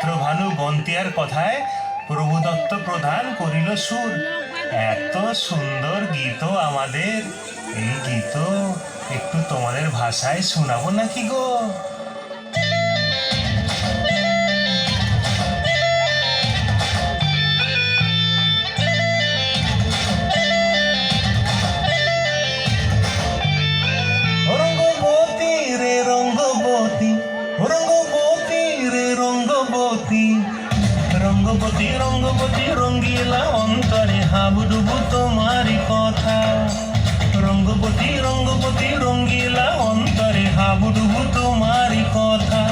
চিত্রভানু বন্তিয়ার কথায় প্রভুদত্ত প্রধান করিল সুর। এত সুন্দর গীত আমাদের, এই গীত একটু তোমাদের ভাষায় শোনাবো নাকি গো? রঙ্গবতী রে রঙ্গবতী, রঙ্গবতী রে রঙ্গবতী, রঙ্গবতী রঙ্গবতী রঙ্গিলা অন্তরে হাবুডুবু তোমারি কথা। রঙ্গবতী রঙ্গবতী রঙ্গিলা অন্তরে হাবুডুবু তোমারি কথা।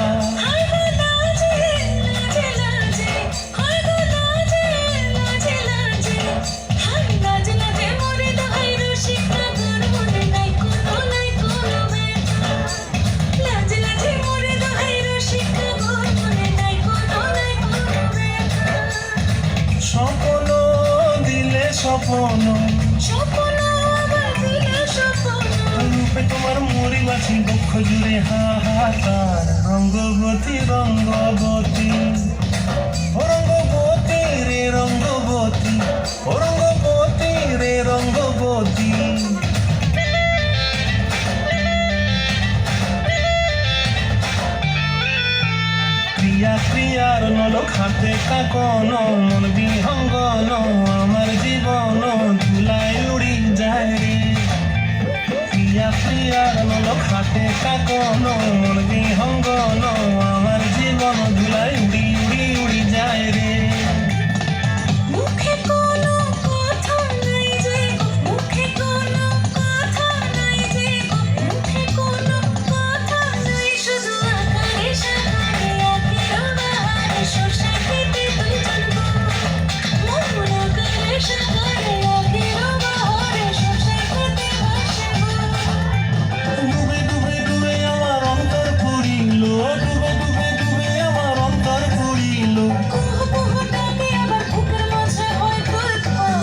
স্বপ্ন দিলে স্বপ্ন, রূপে তোমার মরি বাছি বক্ষ জুড়ে হাহাকার। রঙ্গবতী রঙ্গবতী, ও রঙ্গবতী রে রঙ্গবতী, ও রঙ্গবতী রে রঙ্গবতী। ক্রিয়া ক্রিয়ার নলক হাতে কাকন, মন বিহঙ্গন আমার জীবন ধুলায় উড়ি যায় রে। ক্রিয়া ক্রিয়ার নলক হাতে কাকন, মন বিহঙ্গন আমার জীবন ধুলায় উড়ি উড়ি উড়ি যায় রে।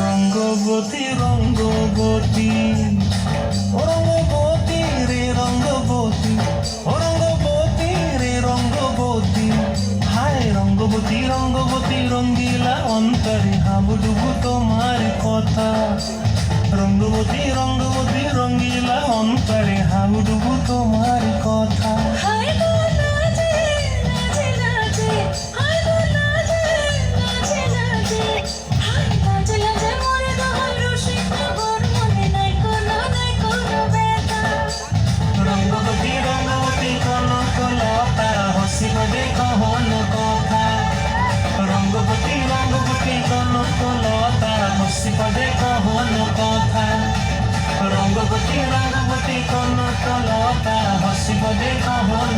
রঙ্গবতী রঙ্গবতী, ও রঙ্গবতী রে রঙ্গবতী, ও রঙ্গবতী রে রঙ্গবতী। হায় রঙ্গবতী রঙ্গবতী রঙ্গিলা অন্তরে হাবুডুবু তোমার কথা। রঙ্গবতী রঙ্গবতী রঙ্গিলা অন্তরে হাবুডুবু তোমার কথা। রঙ্গবতী রঙ্গবতী কনকলতা হসি পদে কহন কথা। রঙ্গবতী রঙ্গবতী কনকলতা হসি পদে কহন